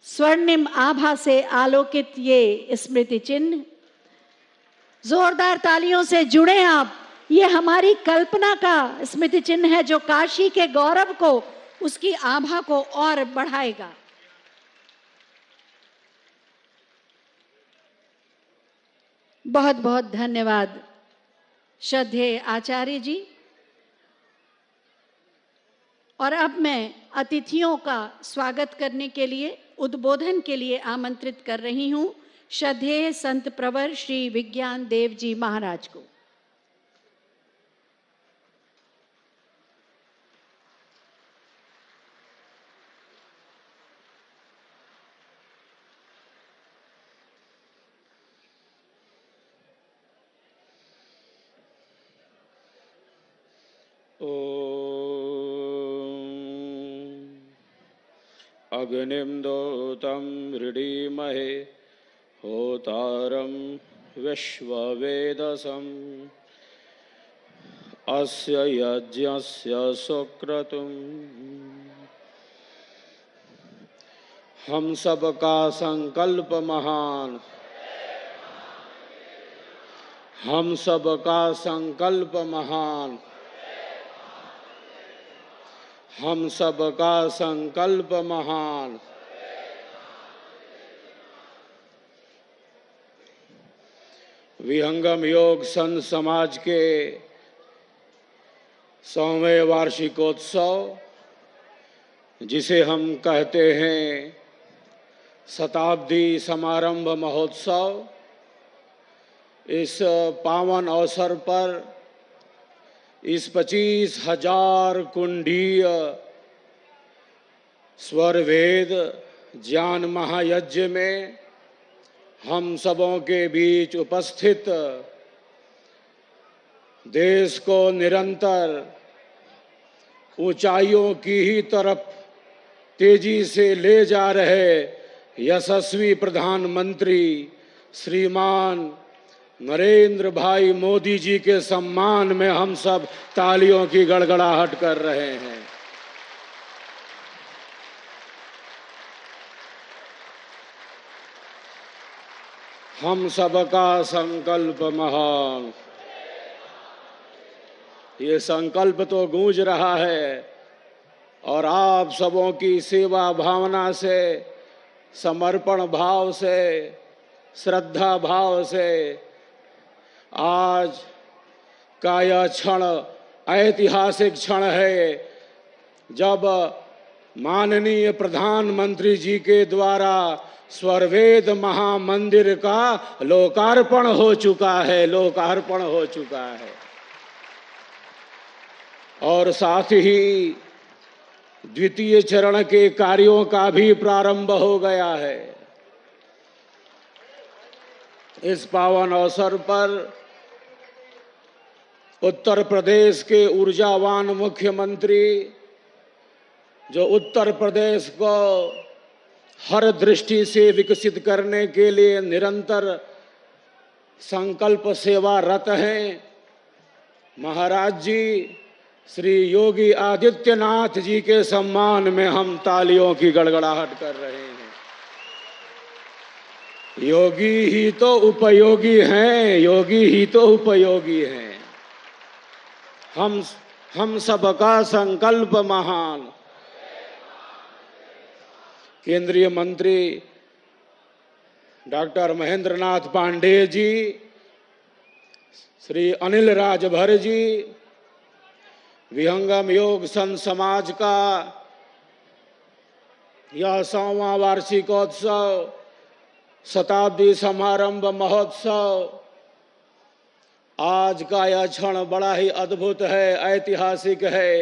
स्वर्णिम आभा से आलोकित ये स्मृति चिन्ह, जोरदार तालियों से जुड़े आप। ये हमारी कल्पना का स्मृति चिन्ह है जो काशी के गौरव को, उसकी आभा को और बढ़ाएगा। बहुत बहुत धन्यवाद श्रद्धेय आचार्य जी। और अब मैं अतिथियों का स्वागत करने के लिए, उद्बोधन के लिए आमंत्रित कर रही हूं श्रद्धेय संत प्रवर श्री विज्ञान देव जी महाराज को। अग्निं दोतं मृडीमहे होतारं विश्ववेदसम् अस्य यज्ञस्य सुक्रतुम् हम सबका संकल्प महान, हम सबका संकल्प महान, हम सबका संकल्प महान। विहंगम योग संत समाज के 100वें वार्षिकोत्सव, जिसे हम कहते हैं शताब्दी समारंभ महोत्सव, इस पावन अवसर पर इस 25,000 कुंडीय स्वर वेद ज्ञान महायज्ञ में हम सबों के बीच उपस्थित देश को निरंतर ऊंचाइयों की ही तरफ तेजी से ले जा रहे यशस्वी प्रधानमंत्री श्रीमान नरेंद्र भाई मोदी जी के सम्मान में हम सब तालियों की गड़गड़ाहट कर रहे हैं। हम सबका संकल्प महान, ये संकल्प तो गूंज रहा है और आप सबों की सेवा भावना से, समर्पण भाव से, श्रद्धा भाव से आज का यह क्षण ऐतिहासिक क्षण है, जब माननीय प्रधानमंत्री जी के द्वारा स्वरवेद महामंदिर का लोकार्पण हो चुका है, लोकार्पण हो चुका है। और साथ ही द्वितीय चरण के कार्यों का भी प्रारंभ हो गया है। इस पावन अवसर पर उत्तर प्रदेश के ऊर्जावान मुख्यमंत्री, जो उत्तर प्रदेश को हर दृष्टि से विकसित करने के लिए निरंतर संकल्प सेवारत हैं, महाराज जी श्री योगी आदित्यनाथ जी के सम्मान में हम तालियों की गड़गड़ाहट कर रहे हैं। योगी ही तो उपयोगी हैं, योगी ही तो उपयोगी हैं। हम सबका संकल्प महान। केंद्रीय मंत्री डॉक्टर महेंद्र नाथ पांडेय जी, श्री अनिल राजभर जी, विहंगम योग संत समाज का यह 100वां वार्षिकोत्सव, शताब्दी समारंभ महोत्सव, आज का यह क्षण बड़ा ही अद्भुत है, ऐतिहासिक है।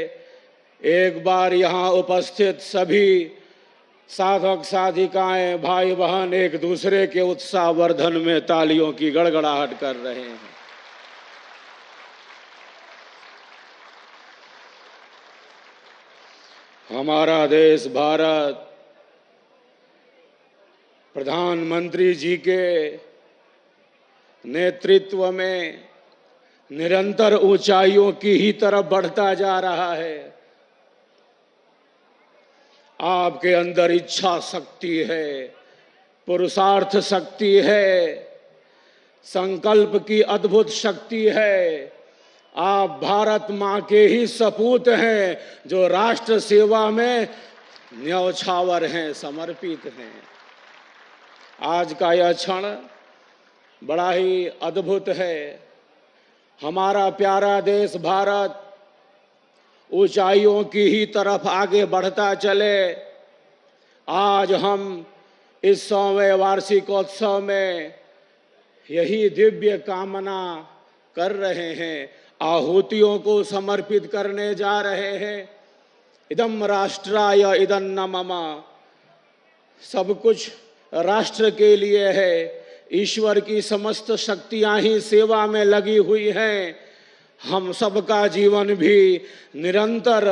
एक बार यहाँ उपस्थित सभी साधक साधिकाएं, भाई बहन एक दूसरे के उत्साहवर्धन में तालियों की गड़गड़ाहट कर रहे हैं। हमारा देश भारत प्रधानमंत्री जी के नेतृत्व में निरंतर ऊंचाइयों की ही तरफ बढ़ता जा रहा है। आपके अंदर इच्छा शक्ति है, पुरुषार्थ शक्ति है, संकल्प की अद्भुत शक्ति है। आप भारत मां के ही सपूत हैं जो राष्ट्र सेवा में न्यौछावर हैं, समर्पित हैं। आज का यह क्षण बड़ा ही अद्भुत है। हमारा प्यारा देश भारत ऊंचाइयों की ही तरफ आगे बढ़ता चले। आज हम इस 100वें वार्षिकोत्सव में यही दिव्य कामना कर रहे हैं, आहुतियों को समर्पित करने जा रहे हैं। इदम राष्ट्राय इदन्न मम, सब कुछ राष्ट्र के लिए है। ईश्वर की समस्त शक्तियां ही सेवा में लगी हुई हैं। हम सबका जीवन भी निरंतर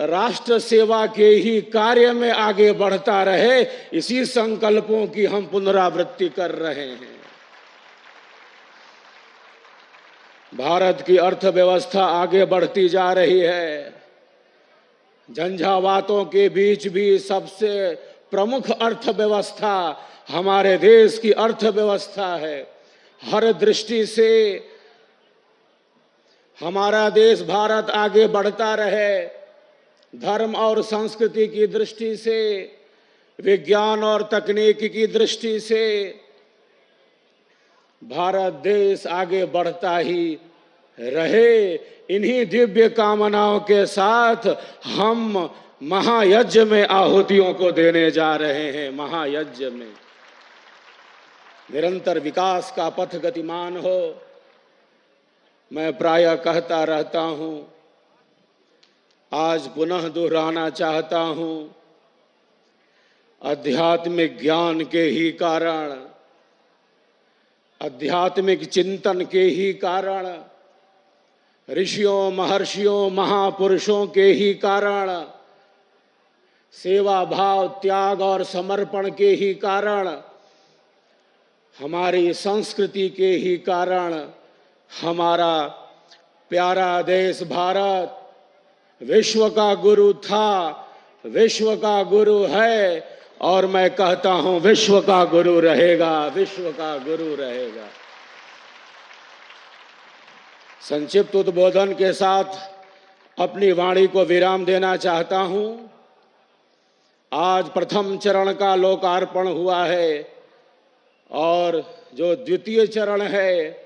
राष्ट्र सेवा के ही कार्य में आगे बढ़ता रहे, इसी संकल्पों की हम पुनरावृत्ति कर रहे हैं। भारत की अर्थव्यवस्था आगे बढ़ती जा रही है। झंझावातों के बीच भी सबसे प्रमुख अर्थव्यवस्था हमारे देश की अर्थव्यवस्था है। हर दृष्टि से हमारा देश भारत आगे बढ़ता रहे। धर्म और संस्कृति की दृष्टि से, विज्ञान और तकनीक की दृष्टि से भारत देश आगे बढ़ता ही रहे। इन्हीं दिव्य कामनाओं के साथ हम महायज्ञ में आहुतियों को देने जा रहे हैं। महायज्ञ में निरंतर विकास का पथ गतिमान हो। मैं प्रायः कहता रहता हूं, आज पुनः दोहराना चाहता हूं, आध्यात्मिक ज्ञान के ही कारण, आध्यात्मिक चिंतन के ही कारण, ऋषियों महर्षियों महापुरुषों के ही कारण, सेवा भाव त्याग और समर्पण के ही कारण, हमारी संस्कृति के ही कारण हमारा प्यारा देश भारत विश्व का गुरु था, विश्व का गुरु है और मैं कहता हूं विश्व का गुरु रहेगा, विश्व का गुरु रहेगा। संक्षिप्त उद्बोधन के साथ अपनी वाणी को विराम देना चाहता हूं। आज प्रथम चरण का लोकार्पण हुआ है और जो द्वितीय चरण है,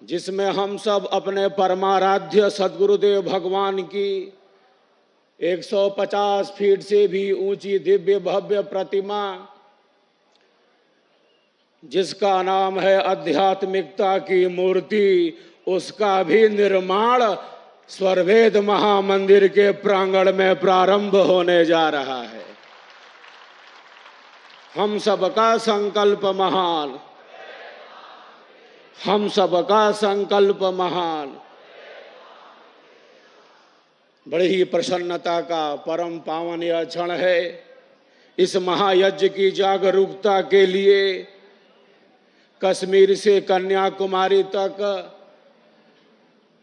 जिसमें हम सब अपने परमाराध्य सद्गुरुदेव भगवान की 150 फीट से भी ऊंची दिव्य भव्य प्रतिमा, जिसका नाम है आध्यात्मिकता की मूर्ति, उसका भी निर्माण स्वरवेद महामंदिर के प्रांगण में प्रारंभ होने जा रहा है। हम सबका संकल्प महान, हम सबका संकल्प महान। बड़ी ही प्रसन्नता का परम पावन यह क्षण है। इस महायज्ञ की जागरूकता के लिए कश्मीर से कन्याकुमारी तक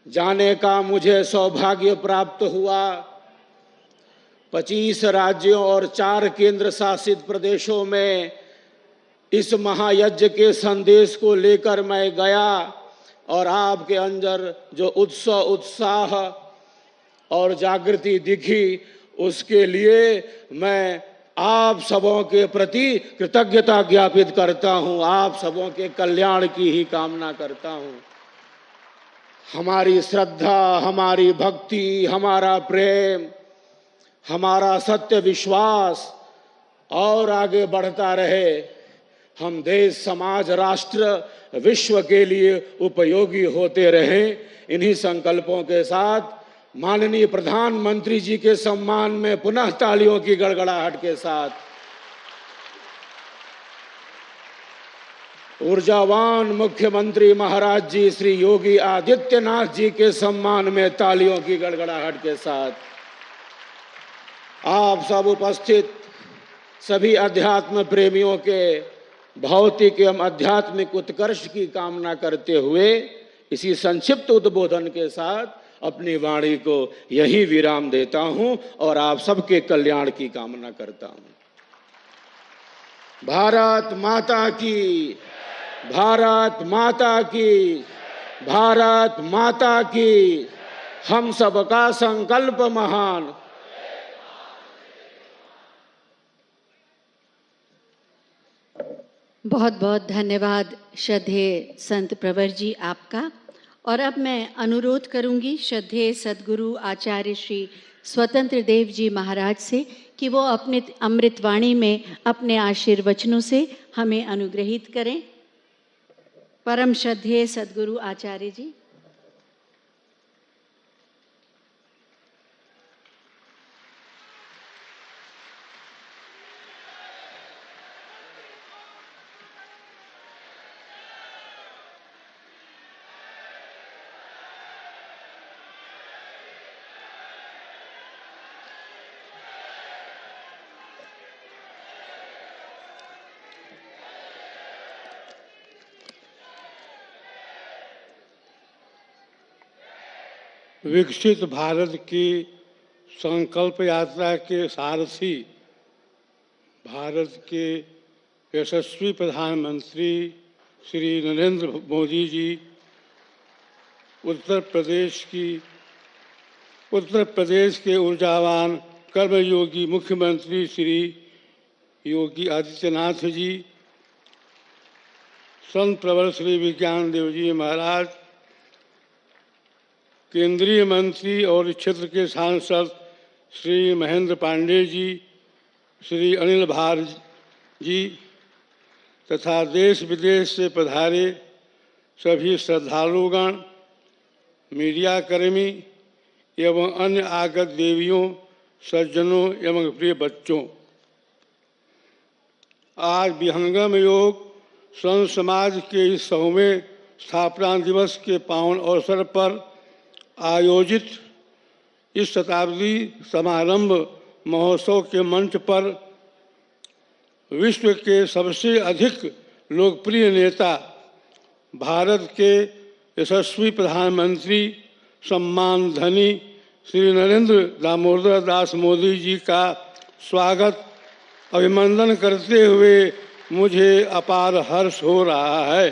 जाने का मुझे सौभाग्य प्राप्त हुआ। 25 राज्यों और 4 केंद्र शासित प्रदेशों में इस महायज्ञ के संदेश को लेकर मैं गया और आपके अंदर जो उत्साह और जागृति दिखी, उसके लिए मैं आप सबों के प्रति कृतज्ञता ज्ञापित करता हूं। आप सबों के कल्याण की ही कामना करता हूं। हमारी श्रद्धा, हमारी भक्ति, हमारा प्रेम, हमारा सत्य विश्वास और आगे बढ़ता रहे। हम देश, समाज, राष्ट्र, विश्व के लिए उपयोगी होते रहें। इन्हीं संकल्पों के साथ माननीय प्रधानमंत्री जी के सम्मान में पुनः तालियों की गड़गड़ाहट के साथ ऊर्जावान मुख्यमंत्री महाराज जी श्री योगी आदित्यनाथ जी के सम्मान में तालियों की गड़गड़ाहट के साथ आप सब उपस्थित सभी अध्यात्म प्रेमियों के भौतिक एवं आध्यात्मिक उत्कर्ष की कामना करते हुए इसी संक्षिप्त उद्बोधन के साथ अपनी वाणी को यही विराम देता हूं और आप सबके कल्याण की कामना करता हूं। भारत माता की, भारत माता की, भारत माता की। हम सबका संकल्प महान। बहुत बहुत धन्यवाद श्रद्धेय संत प्रवर जी आपका। और अब मैं अनुरोध करूंगी श्रद्धेय सद्गुरु आचार्य श्री स्वतंत्र देव जी महाराज से कि वो अपने अमृतवाणी में अपने आशीर्वचनों से हमें अनुग्रहित करें। परम श्रद्धेय सद्गुरु आचार्य जी। विकसित भारत की संकल्प यात्रा के सारथी, भारत के यशस्वी प्रधानमंत्री श्री नरेंद्र मोदी जी, उत्तर प्रदेश के ऊर्जावान कर्मयोगी मुख्यमंत्री श्री योगी आदित्यनाथ जी, संत प्रवर श्री विज्ञान देव जी महाराज, केंद्रीय मंत्री और इस क्षेत्र के सांसद श्री महेंद्र पांडे जी, श्री अनिल भार जी तथा देश विदेश से पधारे सभी श्रद्धालुगण, मीडियाकर्मी एवं अन्य आगत देवियों, सज्जनों एवं प्रिय बच्चों, आज विहंगम योग संत समाज के इस 100वें स्थापना दिवस के पावन अवसर पर आयोजित इस शताब्दी समारंभ महोत्सव के मंच पर विश्व के सबसे अधिक लोकप्रिय नेता, भारत के यशस्वी प्रधानमंत्री, सम्मान धनी श्री नरेंद्र दामोदर दास मोदी जी का स्वागत अभिनंदन करते हुए मुझे अपार हर्ष हो रहा है।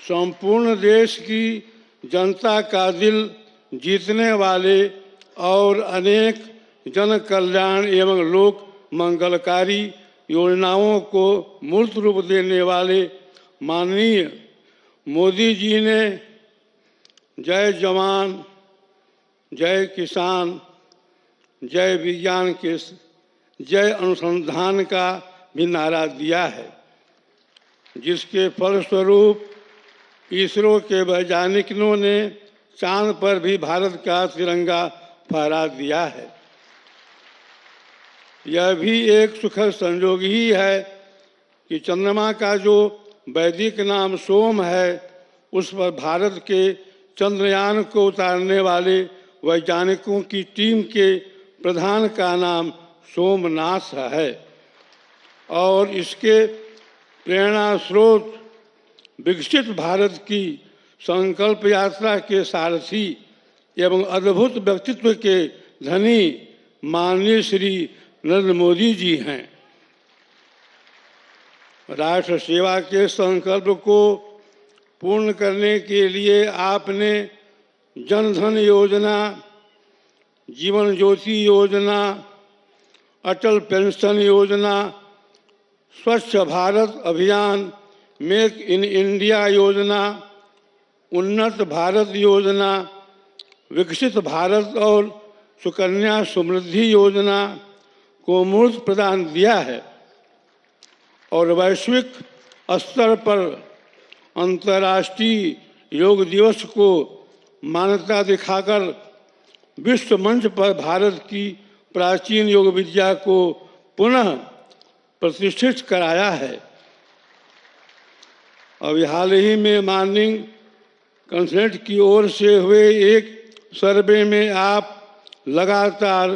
संपूर्ण देश की जनता का दिल जीतने वाले और अनेक जन कल्याण एवं लोक मंगलकारी योजनाओं को मूर्त रूप देने वाले माननीय मोदी जी ने जय जवान, जय किसान, जय विज्ञान के जय अनुसंधान का भी नारा दिया है, जिसके फलस्वरूप इसरो के वैज्ञानिकों ने चांद पर भी भारत का तिरंगा फहरा दिया है। यह भी एक सुखद संयोग ही है कि चंद्रमा का जो वैदिक नाम सोम है, उस पर भारत के चंद्रयान को उतारने वाले वैज्ञानिकों की टीम के प्रधान का नाम सोमनाथ है और इसके प्रेरणा स्रोत विकसित भारत की संकल्प यात्रा के सारथी एवं अद्भुत व्यक्तित्व के धनी माननीय श्री नरेंद्र मोदी जी हैं। राष्ट्र सेवा के संकल्प को पूर्ण करने के लिए आपने जन धन योजना, जीवन ज्योति योजना, अटल पेंशन योजना, स्वच्छ भारत अभियान, मेक इन इंडिया योजना, उन्नत भारत योजना, विकसित भारत और सुकन्या समृद्धि योजना को मूर्त प्रदान दिया है और वैश्विक स्तर पर अंतर्राष्ट्रीय योग दिवस को मान्यता दिखाकर विश्व मंच पर भारत की प्राचीन योग विद्या को पुनः प्रतिष्ठित कराया है। अभी हाल ही में मॉर्निंग कंसल्ट की ओर से हुए एक सर्वे में आप लगातार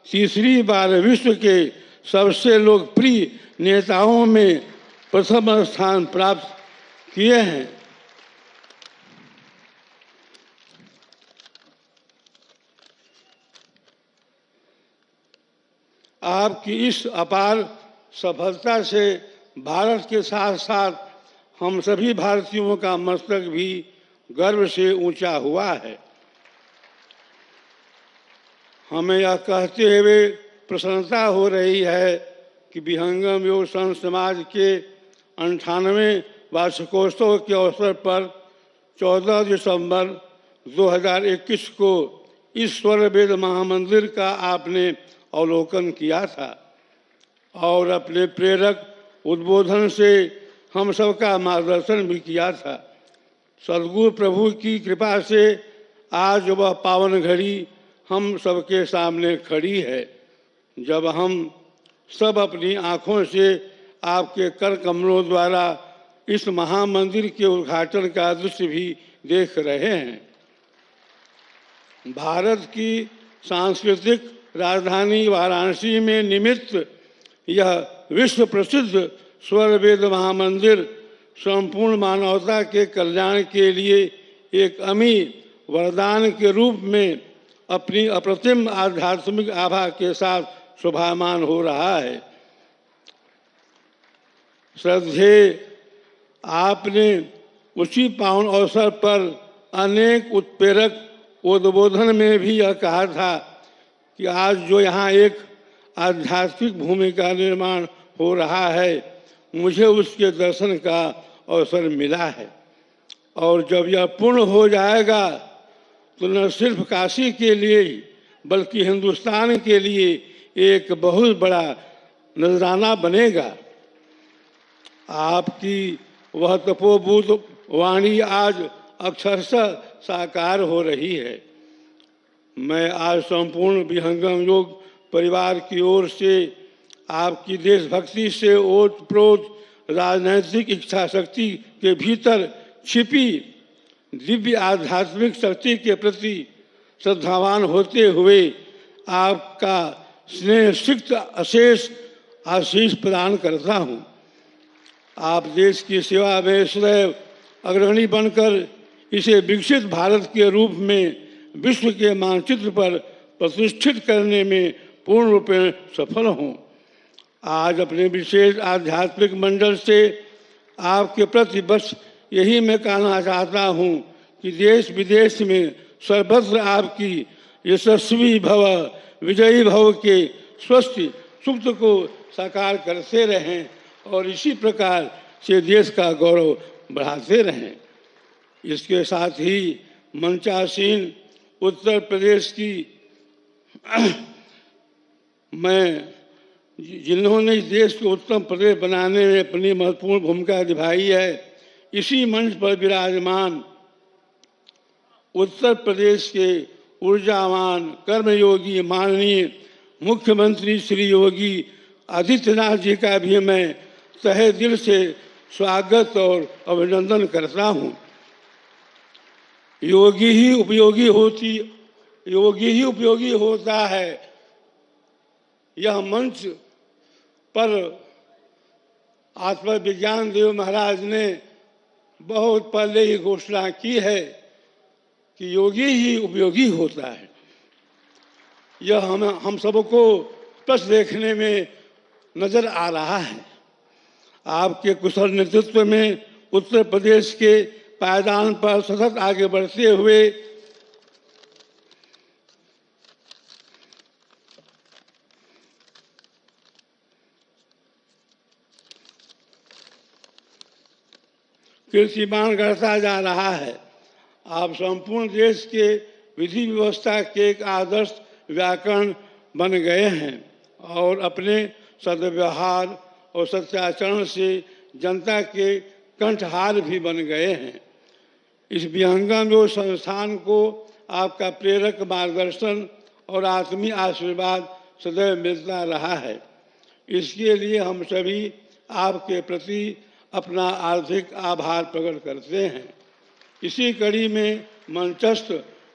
तीसरी बार विश्व के सबसे लोकप्रिय नेताओं में प्रथम स्थान प्राप्त किए हैं। आपकी इस अपार सफलता से भारत के साथ साथ हम सभी भारतीयों का मस्तक भी गर्व से ऊंचा हुआ है। हमें यह कहते हुए प्रसन्नता हो रही है कि विहंगम योग संघ समाज के 98वें वार्षिकोत्सव के अवसर पर 14 दिसंबर 2021 को इस स्वर्ण वेद महामंदिर का आपने अवलोकन किया था और अपने प्रेरक उद्बोधन से हम सबका मार्गदर्शन भी किया था। सद्गुरु प्रभु की कृपा से आज वह पावन घड़ी हम सबके सामने खड़ी है, जब हम सब अपनी आँखों से आपके कर कमलों द्वारा इस महामंदिर के उद्घाटन का दृश्य भी देख रहे हैं। भारत की सांस्कृतिक राजधानी वाराणसी में निर्मित यह विश्व प्रसिद्ध स्वर्ण वेद महामंदिर संपूर्ण मानवता के कल्याण के लिए एक अमीर वरदान के रूप में अपनी अप्रतिम आध्यात्मिक आभा के साथ शोभायमान हो रहा है। श्रद्धेय, आपने उसी पावन अवसर पर अनेक उत्प्रेरक उद्बोधन में भी यह कहा था कि आज जो यहाँ एक आध्यात्मिक भूमि का निर्माण हो रहा है, मुझे उसके दर्शन का अवसर मिला है और जब यह पूर्ण हो जाएगा तो न सिर्फ काशी के लिए ही बल्कि हिंदुस्तान के लिए एक बहुत बड़ा नजराना बनेगा। आपकी वह तपोबुद्ध वाणी आज अक्षरशः साकार हो रही है। मैं आज संपूर्ण विहंगम योग परिवार की ओर से आपकी देशभक्ति से ओतप्रोत राजनैतिक इच्छा शक्ति के भीतर छिपी दिव्य आध्यात्मिक शक्ति के प्रति श्रद्धावान होते हुए आपका स्नेह सिक्त अशेष आशीष प्रदान करता हूँ। आप देश की सेवा में सदैव अग्रणी बनकर इसे विकसित भारत के रूप में विश्व के मानचित्र पर प्रतिष्ठित करने में पूर्ण रूप में सफल हों। आज अपने विशेष आध्यात्मिक मंडल से आपके प्रति बस यही मैं कहना चाहता हूँ कि देश विदेश में सर्वत्र आपकी यशस्वी भव विजयी भव के स्वस्थ सुक्त को साकार करते रहें और इसी प्रकार से देश का गौरव बढ़ाते रहें। इसके साथ ही मंचासीन उत्तर प्रदेश की मैं जिन्होंने इस देश को उत्तम प्रदेश बनाने में अपनी महत्वपूर्ण भूमिका निभाई है, इसी मंच पर विराजमान उत्तर प्रदेश के ऊर्जावान कर्मयोगी माननीय मुख्यमंत्री श्री योगी आदित्यनाथ जी का भी मैं तहे दिल से स्वागत और अभिनंदन करता हूँ। योगी ही उपयोगी होता है, यह मंच पर आत्मविज्ञान देव महाराज ने बहुत पहले ही घोषणा की है कि योगी ही उपयोगी होता है। यह हम सबको स्पष्ट देखने में नजर आ रहा है। आपके कुशल नेतृत्व में उत्तर प्रदेश के पायदान पर सतत आगे बढ़ते हुए कीर्तिमान करता जा रहा है। आप संपूर्ण देश के विधि व्यवस्था के एक आदर्श व्याकरण बन गए हैं और अपने सद्व्यवहार और सत्याचरण से जनता के कंठहार भी बन गए हैं। इस विहंगम योग संस्थान को आपका प्रेरक मार्गदर्शन और आत्मीय आशीर्वाद सदैव मिलता रहा है। इसके लिए हम सभी आपके प्रति अपना आर्थिक आभार प्रकट करते हैं। इसी कड़ी में मंचस्थ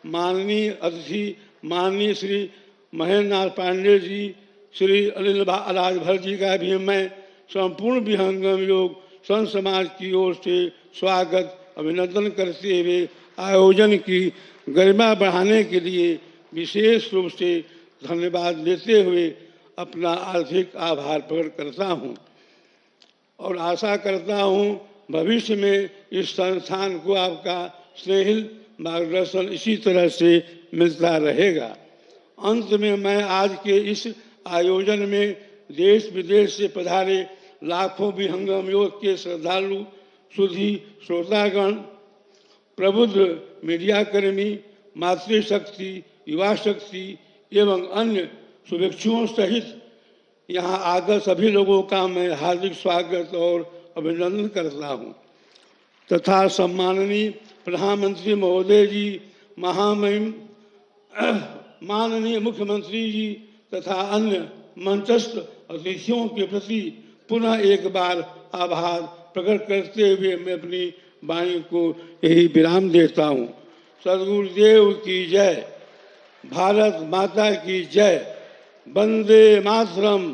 माननीय अतिथि माननीय श्री महेंद्र नाथ पांडे जी, श्री अनिल राजभर जी का भी मैं संपूर्ण विहंगम योग संघ समाज की ओर से स्वागत अभिनंदन करते हुए आयोजन की गरिमा बढ़ाने के लिए विशेष रूप से धन्यवाद देते हुए अपना आर्थिक आभार प्रकट करता हूँ और आशा करता हूँ भविष्य में इस संस्थान को आपका स्नेहिल मार्गदर्शन इसी तरह से मिलता रहेगा। अंत में मैं आज के इस आयोजन में देश विदेश से पधारे लाखों विहंगम योग के श्रद्धालु, सुधी श्रोतागण, प्रबुद्ध मीडियाकर्मी, मातृशक्ति, युवा शक्ति एवं अन्य शुभेच्छुओं सहित यहाँ आकर सभी लोगों का मैं हार्दिक स्वागत और अभिनंदन करता हूँ तथा सम्माननीय प्रधानमंत्री महोदय जी, महामहिम माननीय मुख्यमंत्री जी तथा अन्य मंचस्थ अतिथियों के प्रति पुनः एक बार आभार प्रकट करते हुए मैं अपनी वाणी को यही विराम देता हूँ। सद्गुरुदेव की जय, भारत माता की जय, वंदे मातरम,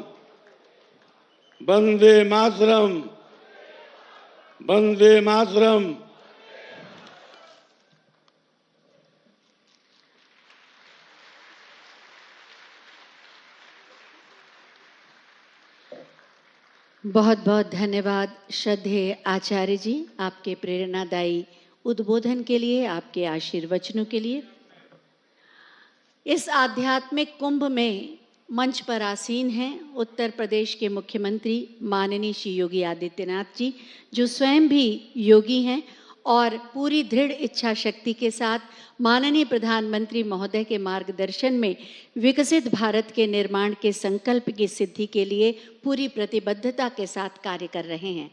वंदे मातरम, वंदे मातरम। बहुत बहुत धन्यवाद श्रद्धेय आचार्य जी, आपके प्रेरणादायी उद्बोधन के लिए, आपके आशीर्वचनों के लिए। इस आध्यात्मिक कुंभ में मंच पर आसीन हैं उत्तर प्रदेश के मुख्यमंत्री माननीय श्री योगी आदित्यनाथ जी, जो स्वयं भी योगी हैं और पूरी दृढ़ इच्छा शक्ति के साथ माननीय प्रधानमंत्री महोदय के मार्गदर्शन में विकसित भारत के निर्माण के संकल्प की सिद्धि के लिए पूरी प्रतिबद्धता के साथ कार्य कर रहे हैं।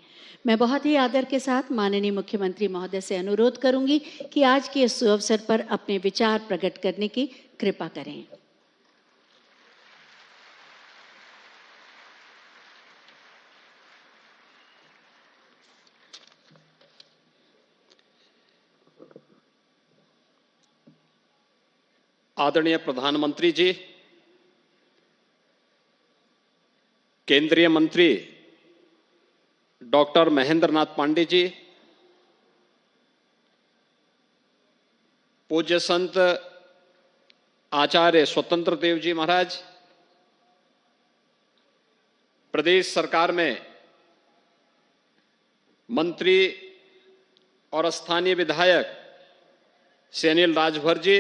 मैं बहुत ही आदर के साथ माननीय मुख्यमंत्री महोदय से अनुरोध करूंगी कि आज के इस अवसर पर अपने विचार प्रकट करने की कृपा करें। आदरणीय प्रधानमंत्री जी, केंद्रीय मंत्री डॉक्टर महेंद्र नाथ पांडे जी, पूज्य संत आचार्य स्वतंत्र देव जी महाराज, प्रदेश सरकार में मंत्री और स्थानीय विधायक श्री अनिल राजभर जी,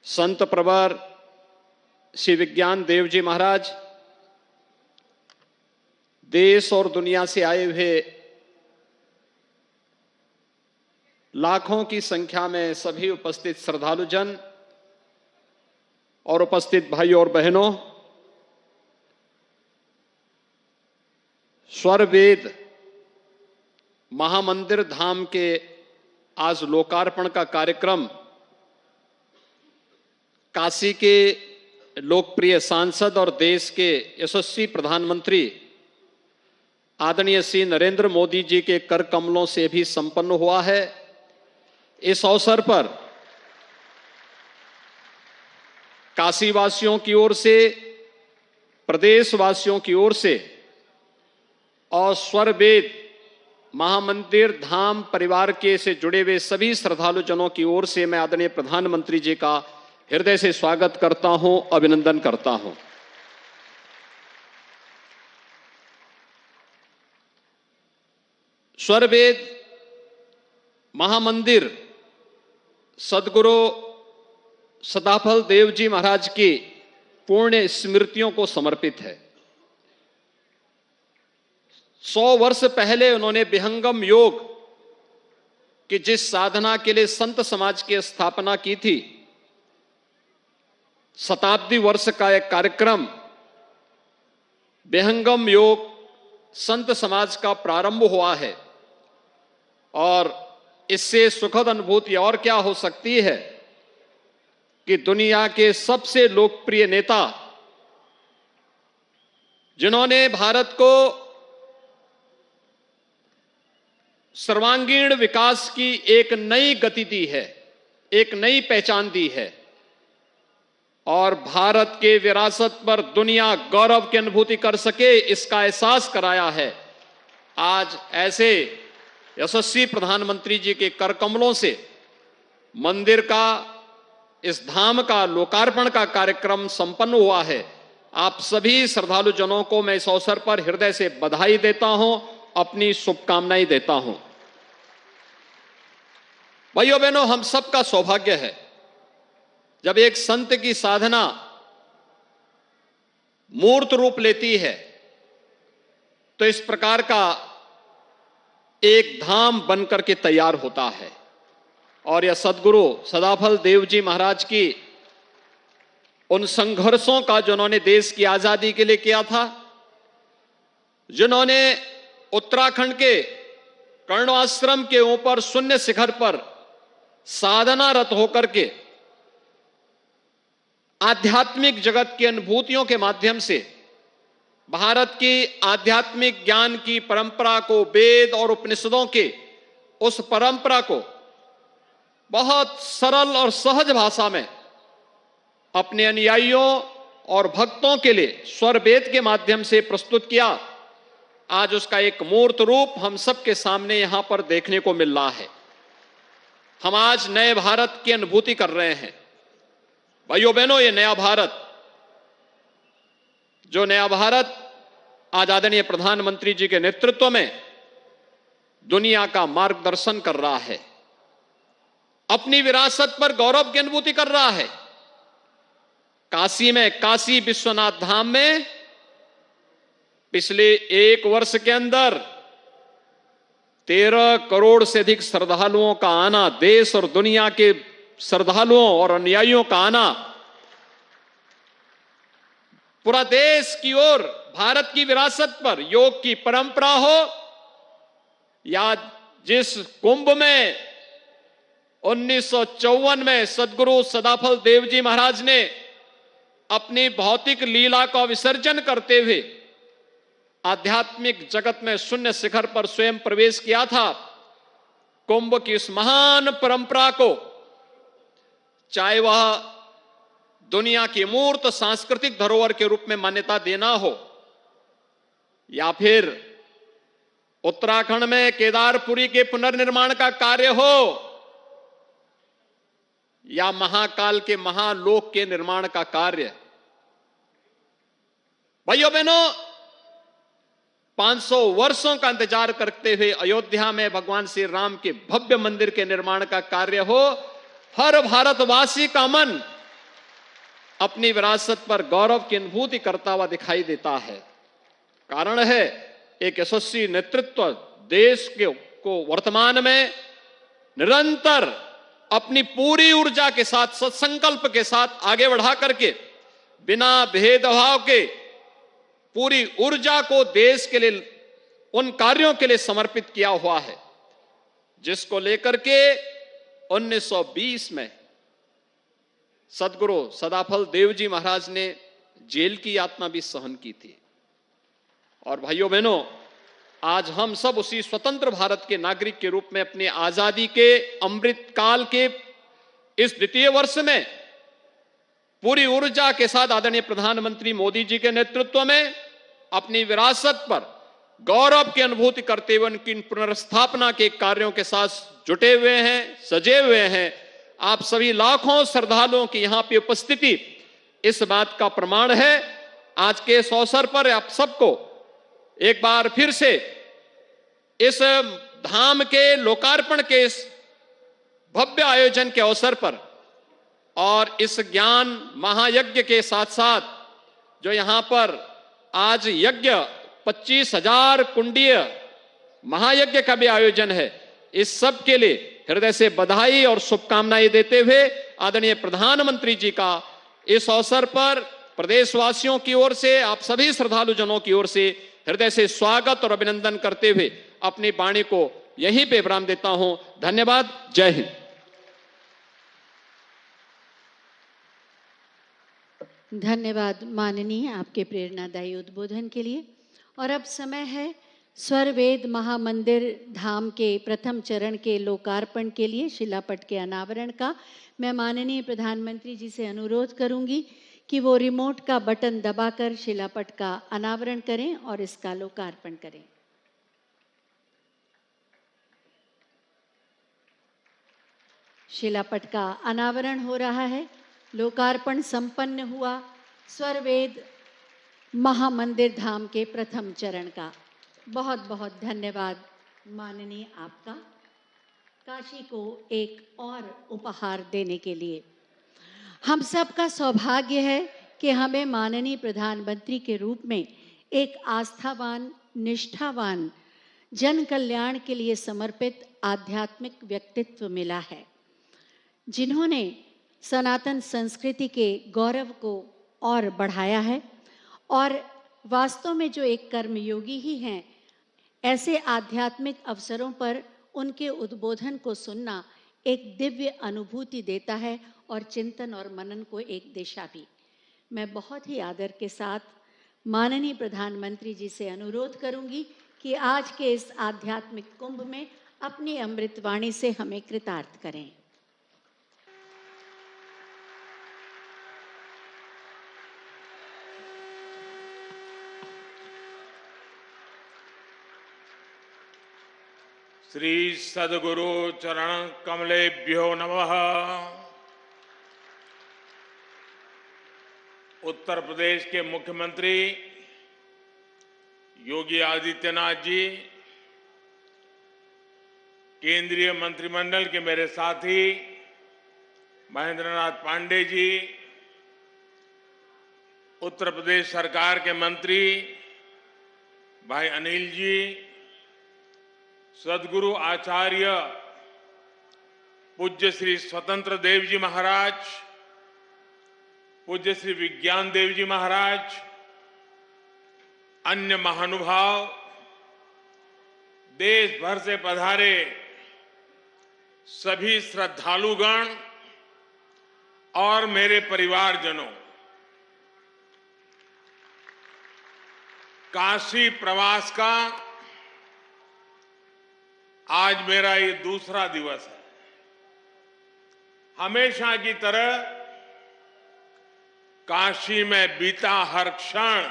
संत प्रवर श्री विज्ञान देव जी महाराज, देश और दुनिया से आए हुए लाखों की संख्या में सभी उपस्थित श्रद्धालुजन और उपस्थित भाइयों और बहनों, स्वर वेद महामंदिर धाम के आज लोकार्पण का कार्यक्रम काशी के लोकप्रिय सांसद और देश के यशस्वी प्रधानमंत्री आदरणीय श्री नरेंद्र मोदी जी के कर कमलों से भी संपन्न हुआ है। इस अवसर पर काशीवासियों की ओर से, प्रदेशवासियों की ओर से और स्वर वेद महामंदिर धाम परिवार के से जुड़े हुए सभी श्रद्धालुजनों की ओर से मैं आदरणीय प्रधानमंत्री जी का हृदय से स्वागत करता हूं, अभिनंदन करता हूं। स्वर वेद महामंदिर सदगुरु सदाफल देव जी महाराज की पुण्य स्मृतियों को समर्पित है। 100 वर्ष पहले उन्होंने विहंगम योग की जिस साधना के लिए संत समाज की स्थापना की थी, शताब्दी वर्ष का एक कार्यक्रम विहंगम योग संत समाज का प्रारंभ हुआ है और इससे सुखद अनुभूति और क्या हो सकती है कि दुनिया के सबसे लोकप्रिय नेता जिन्होंने भारत को सर्वांगीण विकास की एक नई गति दी है, एक नई पहचान दी है और भारत के विरासत पर दुनिया गौरव की अनुभूति कर सके इसका एहसास कराया है। आज ऐसे यशस्वी प्रधानमंत्री जी के कर कमलों से मंदिर का इस धाम का लोकार्पण का कार्यक्रम संपन्न हुआ है। आप सभी श्रद्धालु जनों को मैं इस अवसर पर हृदय से बधाई देता हूं, अपनी शुभकामनाएं देता हूं। भाइयों बहनों, हम सबका सौभाग्य है जब एक संत की साधना मूर्त रूप लेती है तो इस प्रकार का एक धाम बनकर के तैयार होता है। और यह सद्गुरु सदाफल देव जी महाराज की उन संघर्षों का जिन्होंने देश की आजादी के लिए किया था, जिन्होंने उत्तराखंड के कर्ण आश्रम के ऊपर शून्य शिखर पर साधनारत होकर के आध्यात्मिक जगत की अनुभूतियों के माध्यम से भारत की आध्यात्मिक ज्ञान की परंपरा को, वेद और उपनिषदों के उस परंपरा को बहुत सरल और सहज भाषा में अपने अनुयायियों और भक्तों के लिए स्वर वेद के माध्यम से प्रस्तुत किया। आज उसका एक मूर्त रूप हम सबके सामने यहां पर देखने को मिल रहा है। हम आज नए भारत की अनुभूति कर रहे हैं। भाइयों बहनों, ये नया भारत, जो नया भारत आज आदरणीय प्रधानमंत्री जी के नेतृत्व में दुनिया का मार्गदर्शन कर रहा है, अपनी विरासत पर गौरव की अनुभूति कर रहा है। काशी में, काशी विश्वनाथ धाम में पिछले 1 वर्ष के अंदर 13 करोड़ से अधिक श्रद्धालुओं का आना, देश और दुनिया के श्रद्धालुओं और अनुयायियों का आना, पूरा देश की ओर भारत की विरासत पर योग की परंपरा हो या जिस कुंभ में 1954 में सद्गुरु सदाफल देव जी महाराज ने अपनी भौतिक लीला का विसर्जन करते हुए आध्यात्मिक जगत में शून्य शिखर पर स्वयं प्रवेश किया था, कुंभ की इस महान परंपरा को, चाहे वह दुनिया की मूर्त सांस्कृतिक धरोहर के रूप में मान्यता देना हो या फिर उत्तराखंड में केदारपुरी के पुनर्निर्माण का कार्य हो या महाकाल के महालोक के निर्माण का कार्य। भाइयों बहनों, 500 वर्षों का इंतजार करते हुए अयोध्या में भगवान श्री राम के भव्य मंदिर के निर्माण का कार्य हो, हर भारतवासी का मन अपनी विरासत पर गौरव की अनुभूति करता हुआ दिखाई देता है। कारण है एक यशस्वी नेतृत्व देश को वर्तमान में निरंतर अपनी पूरी ऊर्जा के साथ, सत्संकल्प के साथ आगे बढ़ा करके बिना भेदभाव के पूरी ऊर्जा को देश के लिए, उन कार्यों के लिए समर्पित किया हुआ है जिसको लेकर के 1920 में सद्गुरु सदाफल देव जी महाराज ने जेल की यातना भी सहन की थी। और भाइयों बहनों, आज हम सब उसी स्वतंत्र भारत के नागरिक के रूप में अपनी आजादी के अमृत काल के इस द्वितीय वर्ष में पूरी ऊर्जा के साथ आदरणीय प्रधानमंत्री मोदी जी के नेतृत्व में अपनी विरासत पर गौरव की अनुभूति करते हुए उनकी पुनर्स्थापना के कार्यों के साथ जुटे हुए हैं, सजे हुए हैं। आप सभी लाखों श्रद्धालुओं की यहां पे उपस्थिति इस बात का प्रमाण है। आज के इस अवसर पर आप सबको एक बार फिर से इस धाम के लोकार्पण के इस भव्य आयोजन के अवसर पर और इस ज्ञान महायज्ञ के साथ साथ जो यहां पर आज यज्ञ 25,000 कुंडीय महायज्ञ का भी आयोजन है, इस सब के लिए हृदय से बधाई और शुभकामनाएं देते हुए आदरणीय प्रधानमंत्री जी का इस अवसर पर प्रदेशवासियों की ओर से, आप सभी श्रद्धालु जनों की ओर से हृदय से स्वागत और अभिनंदन करते हुए अपनी वाणी को यहीं पे विराम देता हूं। धन्यवाद। जय हिंद। धन्यवाद माननीय, आपके प्रेरणादायी उद्बोधन के लिए। और अब समय है स्वर वेद महामंदिर धाम के प्रथम चरण के लोकार्पण के लिए, शिलापट के अनावरण का। मैं माननीय प्रधानमंत्री जी से अनुरोध करूंगी कि वो रिमोट का बटन दबाकर शिलापट का अनावरण करें और इसका लोकार्पण करें। शिलापट का अनावरण हो रहा है, लोकार्पण संपन्न हुआ स्वरवेद महामंदिर धाम के प्रथम चरण का। बहुत बहुत धन्यवाद माननीय आपका, काशी को एक और उपहार देने के लिए। हम सबका सौभाग्य है कि हमें माननीय प्रधानमंत्री के रूप में एक आस्थावान, निष्ठावान, जन कल्याण के लिए समर्पित आध्यात्मिक व्यक्तित्व मिला है, जिन्होंने सनातन संस्कृति के गौरव को और बढ़ाया है। और वास्तव में जो एक कर्मयोगी ही हैं, ऐसे आध्यात्मिक अवसरों पर उनके उद्बोधन को सुनना एक दिव्य अनुभूति देता है और चिंतन और मनन को एक दिशा भी। मैं बहुत ही आदर के साथ माननीय प्रधानमंत्री जी से अनुरोध करूंगी कि आज के इस आध्यात्मिक कुंभ में अपनी अमृतवाणी से हमें कृतार्थ करें। श्री सद्गुरु चरण कमलेभ्यो नमः। उत्तर प्रदेश के मुख्यमंत्री योगी आदित्यनाथ जी, केंद्रीय मंत्रिमंडल के मेरे साथी महेंद्र नाथ पांडे जी, उत्तर प्रदेश सरकार के मंत्री भाई अनिल जी, सद्गुरु आचार्य पूज्य श्री स्वतंत्र देव जी महाराज, पूज्य श्री विज्ञान देव जी महाराज, अन्य महानुभाव, देश भर से पधारे सभी श्रद्धालुगण और मेरे परिवारजनों, काशी प्रवास का आज मेरा ये दूसरा दिवस है। हमेशा की तरह काशी में बीता हर क्षण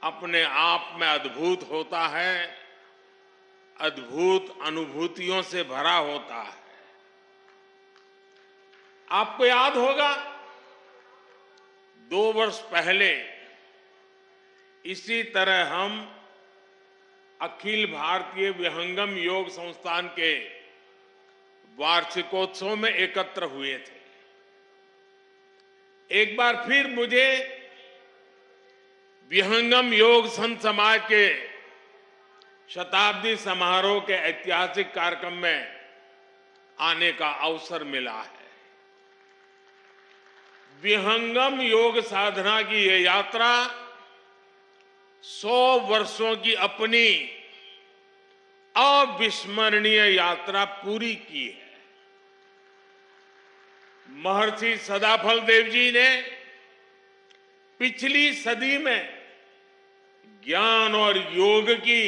अपने आप में अद्भुत होता है, अद्भुत अनुभूतियों से भरा होता है। आपको याद होगा 2 वर्ष पहले इसी तरह हम अखिल भारतीय विहंगम योग संस्थान के वार्षिकोत्सव में एकत्र हुए थे। एक बार फिर मुझे विहंगम योग संत समाज के शताब्दी समारोह के ऐतिहासिक कार्यक्रम में आने का अवसर मिला है। विहंगम योग साधना की यह यात्रा 100 वर्षों की अपनी अविस्मरणीय यात्रा पूरी की है। महर्षि सदाफल देव जी ने पिछली सदी में ज्ञान और योग की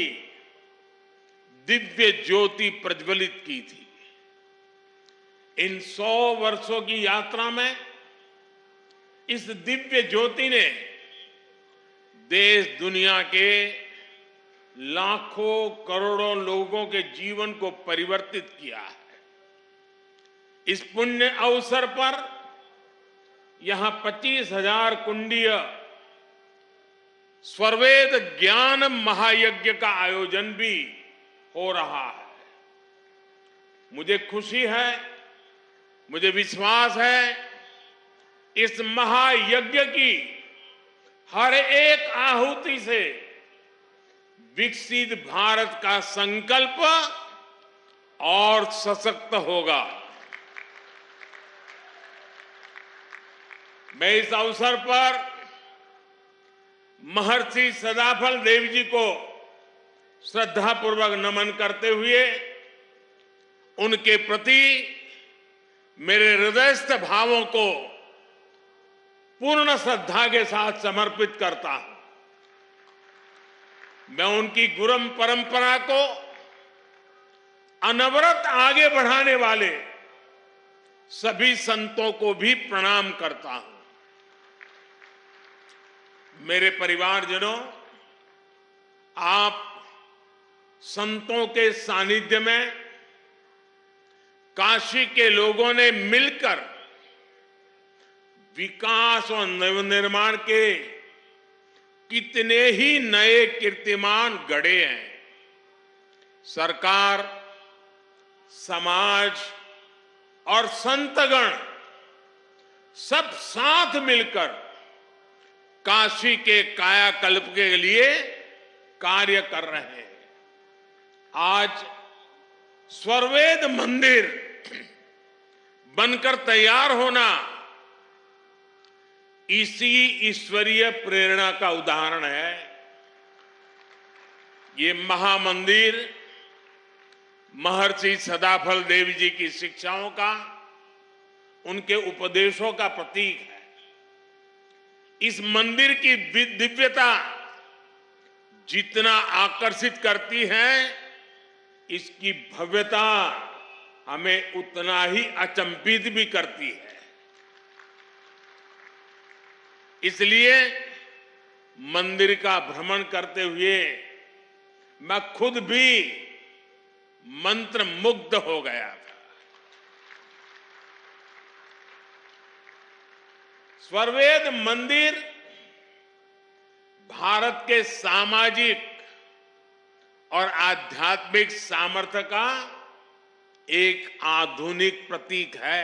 दिव्य ज्योति प्रज्वलित की थी। इन 100 वर्षों की यात्रा में इस दिव्य ज्योति ने देश दुनिया के लाखों करोड़ों लोगों के जीवन को परिवर्तित किया है। इस पुण्य अवसर पर यहां 25,000 कुंडीय स्वरवेद ज्ञान महायज्ञ का आयोजन भी हो रहा है। मुझे खुशी है, मुझे विश्वास है, इस महायज्ञ की हर एक आहुति से विकसित भारत का संकल्प और सशक्त होगा। मैं इस अवसर पर महर्षि सदाफल देव जी को श्रद्धापूर्वक नमन करते हुए उनके प्रति मेरे हृदयस्थ भावों को पूर्ण श्रद्धा के साथ समर्पित करता हूं। मैं उनकी गुरु परंपरा को अनवरत आगे बढ़ाने वाले सभी संतों को भी प्रणाम करता हूं। मेरे परिवारजनों, आप संतों के सानिध्य में काशी के लोगों ने मिलकर विकास और नवनिर्माण के कितने ही नए कीर्तिमान गढ़े हैं। सरकार, समाज और संतगण सब साथ मिलकर काशी के कायाकल्प के लिए कार्य कर रहे हैं। आज स्वर्वेद मंदिर बनकर तैयार होना इसी ईश्वरीय प्रेरणा का उदाहरण है। ये महामंदिर महर्षि सदाफल देव जी की शिक्षाओं का, उनके उपदेशों का प्रतीक है। इस मंदिर की दिव्यता जितना आकर्षित करती है, इसकी भव्यता हमें उतना ही अचंभित भी करती है। इसलिए मंदिर का भ्रमण करते हुए मैं खुद भी मंत्र मुग्ध हो गया था। स्वर्वेद मंदिर भारत के सामाजिक और आध्यात्मिक सामर्थ्य का एक आधुनिक प्रतीक है।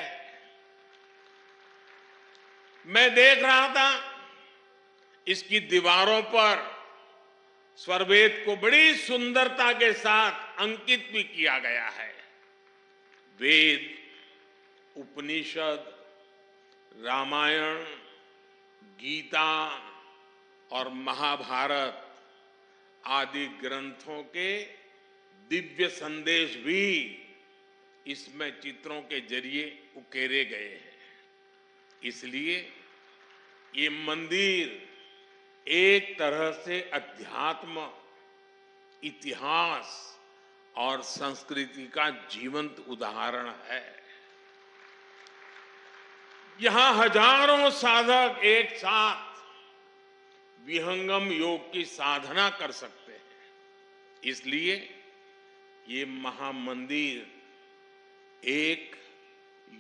मैं देख रहा था इसकी दीवारों पर स्वर्वेद को बड़ी सुंदरता के साथ अंकित भी किया गया है। वेद, उपनिषद, रामायण, गीता और महाभारत आदि ग्रंथों के दिव्य संदेश भी इसमें चित्रों के जरिए उकेरे गए हैं। इसलिए ये मंदिर एक तरह से अध्यात्म, इतिहास और संस्कृति का जीवंत उदाहरण है। यहां हजारों साधक एक साथ विहंगम योग की साधना कर सकते हैं। इसलिए ये महामंदिर एक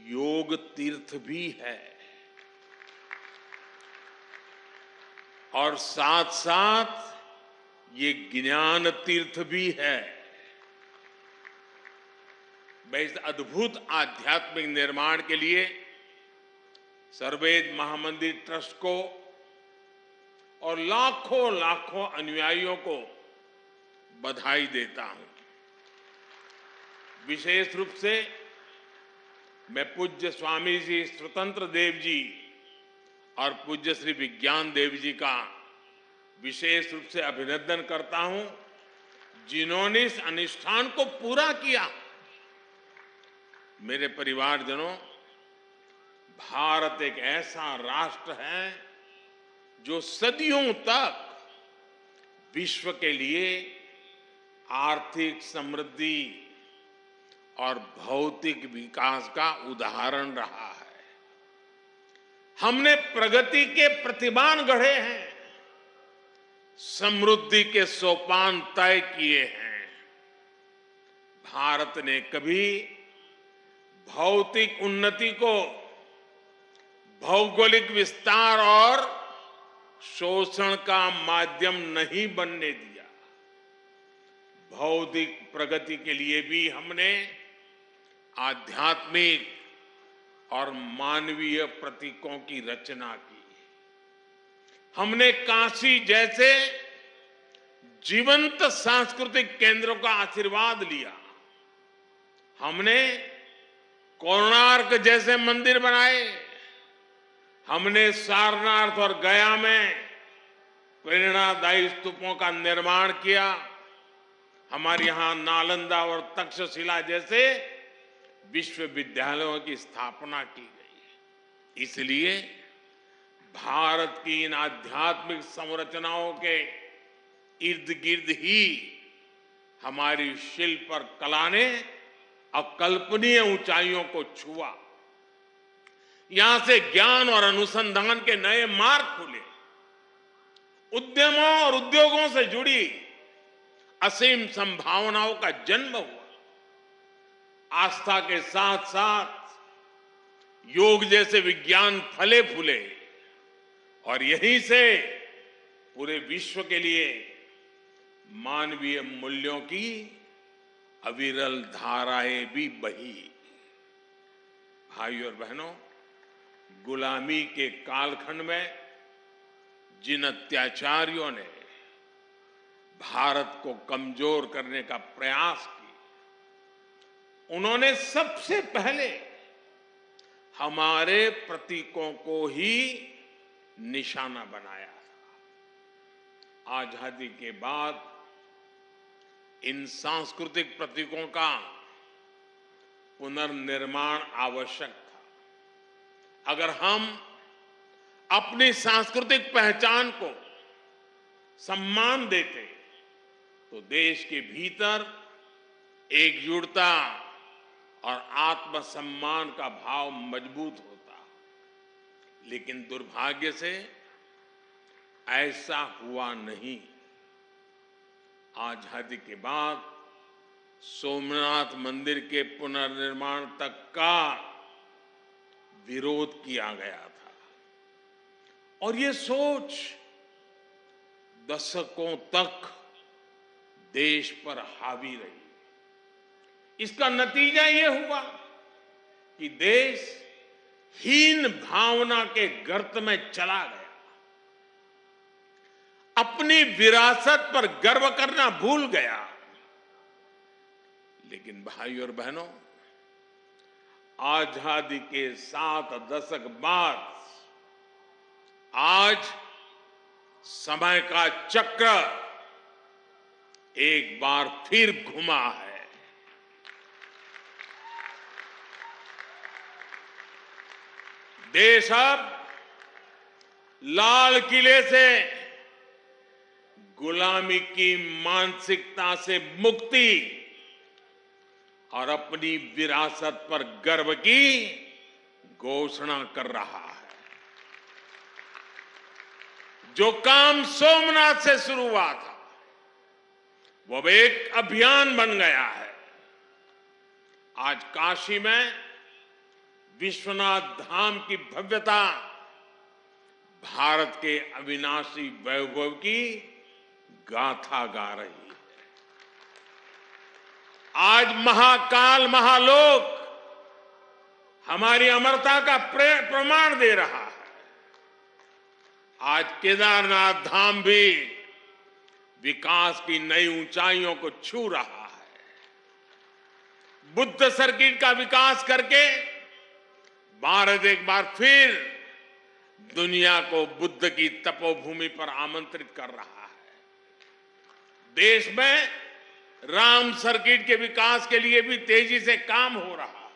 योग तीर्थ भी है और साथ साथ ये ज्ञान तीर्थ भी है। मैं इस अद्भुत आध्यात्मिक निर्माण के लिए सर्ववेद महामंदिर ट्रस्ट को और लाखों लाखों अनुयायियों को बधाई देता हूं। विशेष रूप से मैं पूज्य स्वामी जी स्वतंत्र देव जी और पूज्य श्री विज्ञान देव जी का विशेष रूप से अभिनंदन करता हूं, जिन्होंने इस अनुष्ठान को पूरा किया। मेरे परिवारजनों, भारत एक ऐसा राष्ट्र है जो सदियों तक विश्व के लिए आर्थिक समृद्धि और भौतिक विकास का उदाहरण रहा है। हमने प्रगति के प्रतिमान गढ़े हैं, समृद्धि के सोपान तय किए हैं। भारत ने कभी भौतिक उन्नति को भौगोलिक विस्तार और शोषण का माध्यम नहीं बनने दिया। भौतिक प्रगति के लिए भी हमने आध्यात्मिक और मानवीय प्रतीकों की रचना की। हमने काशी जैसे जीवंत सांस्कृतिक केंद्रों का आशीर्वाद लिया। हमने कोणार्क जैसे मंदिर बनाए। हमने सारनाथ और गया में प्रेरणादायी स्तूपों का निर्माण किया। हमारे यहां नालंदा और तक्षशिला जैसे विश्वविद्यालयों की स्थापना की गई। इसलिए भारत की इन आध्यात्मिक संरचनाओं के इर्द गिर्द ही हमारी शिल्प और कला ने अकल्पनीय ऊंचाइयों को छुआ। यहां से ज्ञान और अनुसंधान के नए मार्ग खुले। उद्यमों और उद्योगों से जुड़ी असीम संभावनाओं का जन्म हुआ। आस्था के साथ साथ योग जैसे विज्ञान फले फूले और यहीं से पूरे विश्व के लिए मानवीय मूल्यों की अविरल धाराएं भी बही। भाइयों और बहनों, गुलामी के कालखंड में जिन अत्याचारियों ने भारत को कमजोर करने का प्रयास किया, उन्होंने सबसे पहले हमारे प्रतीकों को ही निशाना बनाया था। आजादी के बाद इन सांस्कृतिक प्रतीकों का पुनर्निर्माण आवश्यक था। अगर हम अपनी सांस्कृतिक पहचान को सम्मान देते तो देश के भीतर एकजुटता और आत्मसम्मान का भाव मजबूत होता। लेकिन दुर्भाग्य से ऐसा हुआ नहीं। आजादी के बाद सोमनाथ मंदिर के पुनर्निर्माण तक का विरोध किया गया था और ये सोच दशकों तक देश पर हावी रही। इसका नतीजा ये हुआ कि देश हीन भावना के गर्त में चला गया, अपनी विरासत पर गर्व करना भूल गया। लेकिन भाइयों और बहनों, आजादी के 7 दशक बाद आज समय का चक्र एक बार फिर घुमा है। देश अब लाल किले से गुलामी की मानसिकता से मुक्ति और अपनी विरासत पर गर्व की घोषणा कर रहा है। जो काम सोमनाथ से शुरू हुआ था वो अब एक अभियान बन गया है। आज काशी में विश्वनाथ धाम की भव्यता भारत के अविनाशी वैभव की गाथा गा रही है। आज महाकाल महालोक हमारी अमरता का प्रमाण दे रहा है। आज केदारनाथ धाम भी विकास की नई ऊंचाइयों को छू रहा है। बुद्ध सर्किट का विकास करके भारत एक बार फिर दुनिया को बुद्ध की तपोभूमि पर आमंत्रित कर रहा है। देश में राम सर्किट के विकास के लिए भी तेजी से काम हो रहा है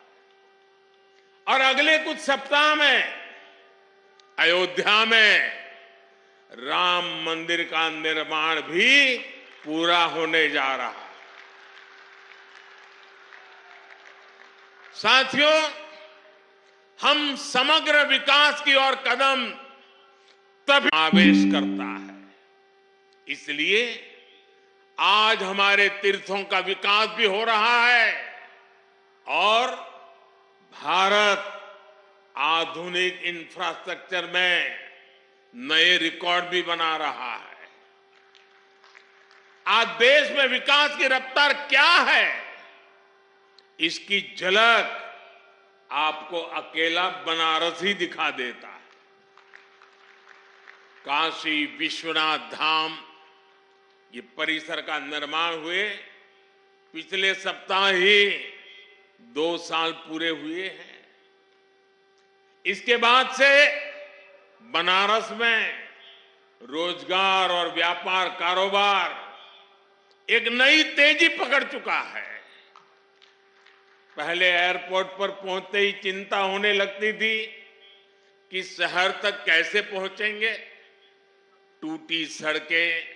और अगले कुछ सप्ताह में अयोध्या में राम मंदिर का निर्माण भी पूरा होने जा रहा है। साथियों, हम समग्र विकास की ओर कदम तभी आवेश करता है। इसलिए आज हमारे तीर्थों का विकास भी हो रहा है और भारत आधुनिक इंफ्रास्ट्रक्चर में नए रिकॉर्ड भी बना रहा है। आज देश में विकास की रफ्तार क्या है, इसकी झलक आपको अकेला बनारस ही दिखा देता है। काशी विश्वनाथ धाम ये परिसर का निर्माण हुए पिछले सप्ताह ही 2 साल पूरे हुए हैं। इसके बाद से बनारस में रोजगार और व्यापार कारोबार एक नई तेजी पकड़ चुका है। पहले एयरपोर्ट पर पहुंचते ही चिंता होने लगती थी कि शहर तक कैसे पहुंचेंगे। टूटी सड़कें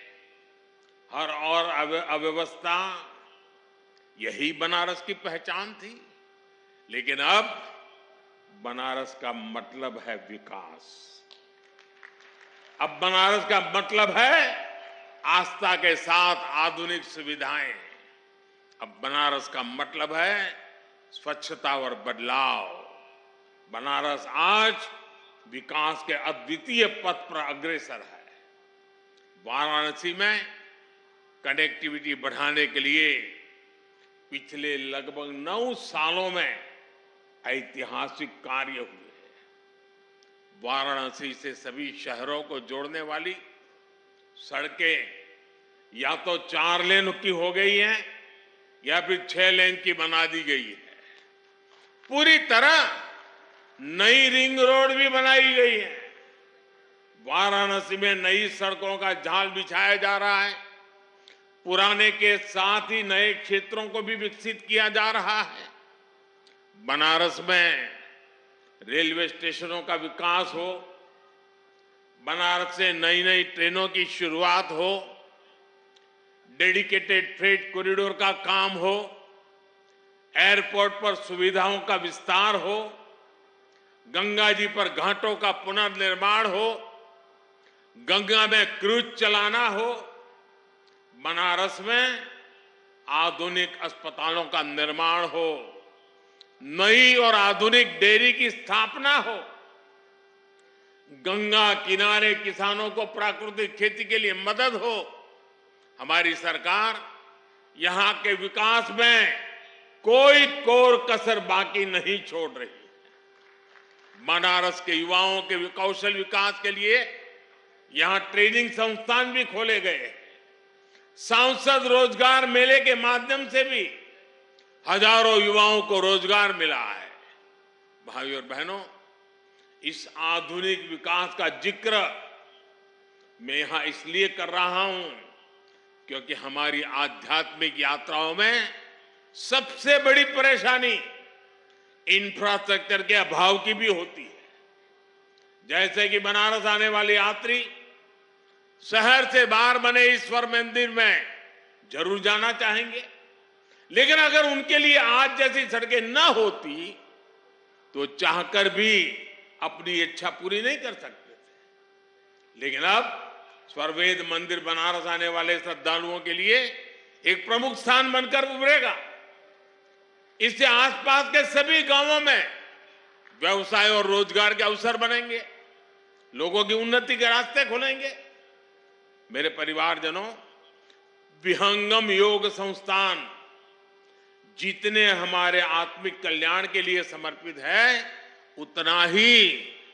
और अव्यवस्था, यही बनारस की पहचान थी। लेकिन अब बनारस का मतलब है विकास। अब बनारस का मतलब है आस्था के साथ आधुनिक सुविधाएं। अब बनारस का मतलब है स्वच्छता और बदलाव, बनारस आज विकास के अद्वितीय पथ पर अग्रसर है। वाराणसी में कनेक्टिविटी बढ़ाने के लिए पिछले लगभग 9 सालों में ऐतिहासिक कार्य हुए हैं। वाराणसी से सभी शहरों को जोड़ने वाली सड़कें या तो 4 लेन की हो गई हैं या फिर 6 लेन की बना दी गई है। पूरी तरह नई रिंग रोड भी बनाई गई है। वाराणसी में नई सड़कों का जाल बिछाया जा रहा है। पुराने के साथ ही नए क्षेत्रों को भी विकसित किया जा रहा है। बनारस में रेलवे स्टेशनों का विकास हो, बनारस से नई नई ट्रेनों की शुरुआत हो, डेडिकेटेड फ्रेट कॉरिडोर का काम हो, एयरपोर्ट पर सुविधाओं का विस्तार हो, गंगा जी पर घाटों का पुनर्निर्माण हो, गंगा में क्रूज चलाना हो, बनारस में आधुनिक अस्पतालों का निर्माण हो, नई और आधुनिक डेयरी की स्थापना हो, गंगा किनारे किसानों को प्राकृतिक खेती के लिए मदद हो। हमारी सरकार यहां के विकास में कोई कोर कसर बाकी नहीं छोड़ रही। बनारस के युवाओं के कौशल विकास के लिए यहां ट्रेनिंग संस्थान भी खोले गए। सांसद रोजगार मेले के माध्यम से भी हजारों युवाओं को रोजगार मिला है। भाइयों और बहनों, इस आधुनिक विकास का जिक्र मैं यहां इसलिए कर रहा हूं क्योंकि हमारी आध्यात्मिक यात्राओं में सबसे बड़ी परेशानी इंफ्रास्ट्रक्चर के अभाव की भी होती है। जैसे कि बनारस आने वाले यात्री शहर से बाहर बने ईश्वर मंदिर में जरूर जाना चाहेंगे, लेकिन अगर उनके लिए आज जैसी सड़कें न होती तो चाहकर भी अपनी इच्छा पूरी नहीं कर सकते थे। लेकिन अब स्वर्वेद मंदिर बनारस आने वाले श्रद्धालुओं के लिए एक प्रमुख स्थान बनकर उभरेगा। इससे आसपास के सभी गांवों में व्यवसाय और रोजगार के अवसर बनेंगे, लोगों की उन्नति के रास्ते खुलेंगे। मेरे परिवारजनों, विहंगम योग संस्थान जितने हमारे आत्मिक कल्याण के लिए समर्पित है, उतना ही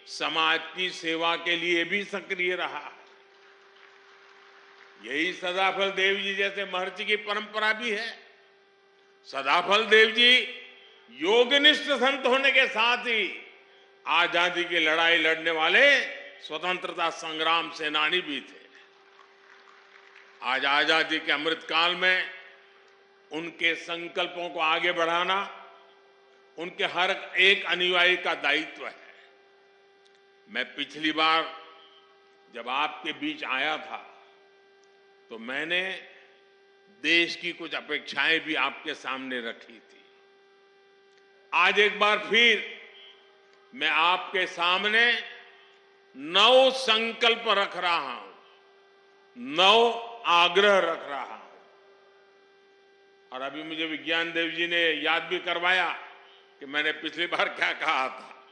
समाज की सेवा के लिए भी सक्रिय रहा। यही सदाफल देव जी जैसे महर्षि की परंपरा भी है। सदाफल देव जी योगनिष्ठ संत होने के साथ ही आजादी की लड़ाई लड़ने वाले स्वतंत्रता संग्राम सेनानी भी थे। आज आजादी के अमृत काल में उनके संकल्पों को आगे बढ़ाना उनके हर एक अनुयायी का दायित्व है। मैं पिछली बार जब आपके बीच आया था तो मैंने देश की कुछ अपेक्षाएं भी आपके सामने रखी थी। आज एक बार फिर मैं आपके सामने 9 संकल्प रख रहा हूं, 9 आग्रह रख रहा हूं। और अभी मुझे विज्ञान देव जी ने याद भी करवाया कि मैंने पिछली बार क्या कहा था।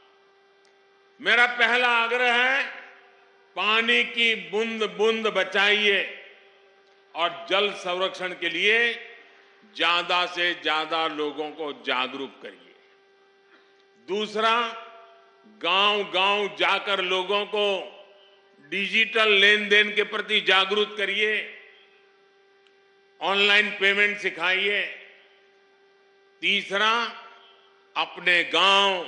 मेरा पहला आग्रह है, पानी की बूंद बूंद बचाइए और जल संरक्षण के लिए ज्यादा से ज्यादा लोगों को जागरूक करिए। दूसरा, गांव-गांव जाकर लोगों को डिजिटल लेन देन के प्रति जागरूक करिए, ऑनलाइन पेमेंट सिखाइए। तीसरा, अपने गांव,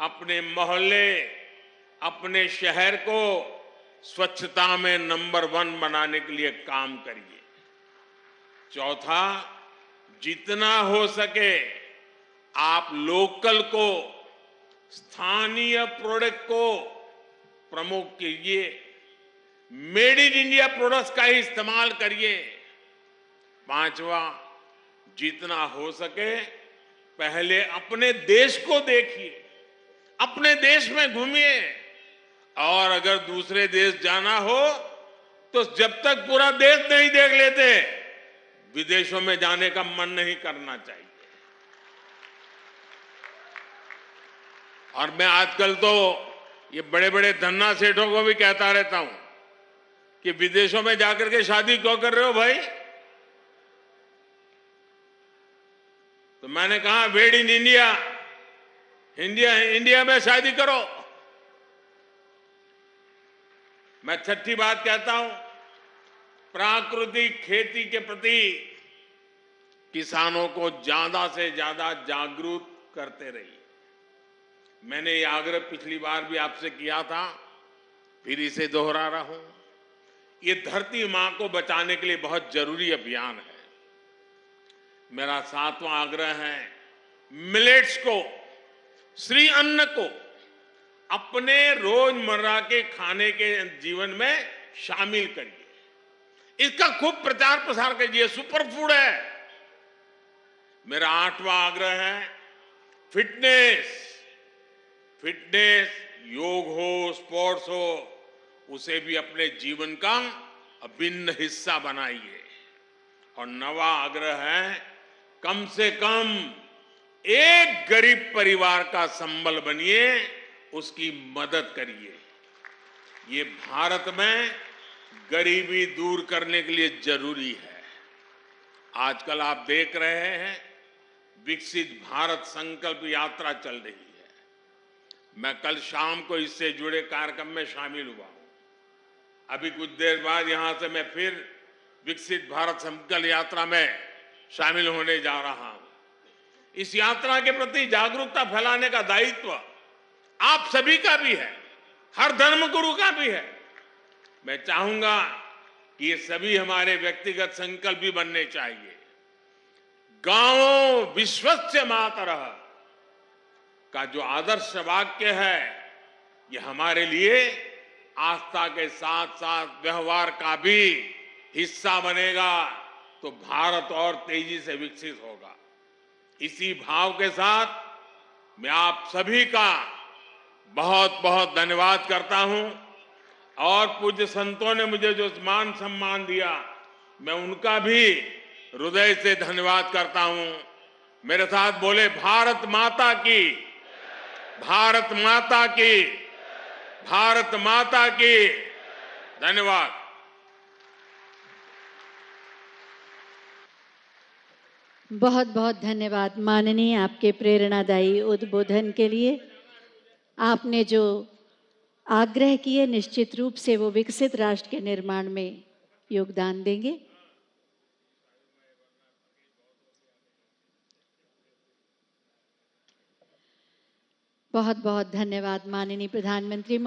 अपने मोहल्ले, अपने शहर को स्वच्छता में नंबर 1 बनाने के लिए काम करिए। चौथा, जितना हो सके आप लोकल को, स्थानीय प्रोडक्ट को प्रमोट कीजिए, मेड इन इंडिया प्रोडक्ट्स का ही इस्तेमाल करिए। पांचवा, जितना हो सके पहले अपने देश को देखिए, अपने देश में घूमिए, और अगर दूसरे देश जाना हो तो जब तक पूरा देश नहीं देख लेते विदेशों में जाने का मन नहीं करना चाहिए। और मैं आजकल तो ये बड़े बड़े धन्ना सेठों को भी कहता रहता हूं कि विदेशों में जाकर के शादी क्यों कर रहे हो भाई? तो मैंने कहा मेड इन इंडिया, इंडिया में शादी करो। मैं छठी बात कहता हूं, प्राकृतिक खेती के प्रति किसानों को ज्यादा से ज्यादा जागरूक करते रहिए। मैंने ये आग्रह पिछली बार भी आपसे किया था, फिर इसे दोहरा रहा हूं। ये धरती मां को बचाने के लिए बहुत जरूरी अभियान है। मेरा 7वां आग्रह है, मिलेट्स को, श्री अन्न को अपने रोजमर्रा के खाने के जीवन में शामिल करिए। इसका खूब प्रचार प्रसार कीजिए। सुपर फूड है। मेरा 8वां आग्रह है, फिटनेस, योग हो, स्पोर्ट्स हो, उसे भी अपने जीवन का अभिन्न हिस्सा बनाइए। और 9वां आग्रह है, कम से कम एक गरीब परिवार का संबल बनिए, उसकी मदद करिए। ये भारत में गरीबी दूर करने के लिए जरूरी है। आजकल आप देख रहे हैं, विकसित भारत संकल्प यात्रा चल रही है। मैं कल शाम को इससे जुड़े कार्यक्रम में शामिल हुआ हूं। अभी कुछ देर बाद यहां से मैं फिर विकसित भारत संकल्प यात्रा में शामिल होने जा रहा हूं। इस यात्रा के प्रति जागरूकता फैलाने का दायित्व आप सभी का भी है, हर धर्म गुरु का भी है। मैं चाहूंगा कि ये सभी हमारे व्यक्तिगत संकल्प भी बनने चाहिए। गांवों विश्वस्य मातरः का जो आदर्श वाक्य है, ये हमारे लिए आस्था के साथ साथ व्यवहार का भी हिस्सा बनेगा, तो भारत और तेजी से विकसित होगा। इसी भाव के साथ मैं आप सभी का बहुत बहुत धन्यवाद करता हूं। और पूज्य संतों ने मुझे जो मान सम्मान दिया, मैं उनका भी हृदय से धन्यवाद करता हूं। मेरे साथ बोले, भारत माता की, भारत माता की, भारत माता की। धन्यवाद। बहुत बहुत धन्यवाद माननीय, आपके प्रेरणादायी उद्बोधन के लिए। आपने जो आग्रह किए, निश्चित रूप से वो विकसित राष्ट्र के निर्माण में योगदान देंगे। बहुत बहुत धन्यवाद माननीय प्रधानमंत्री महोदय।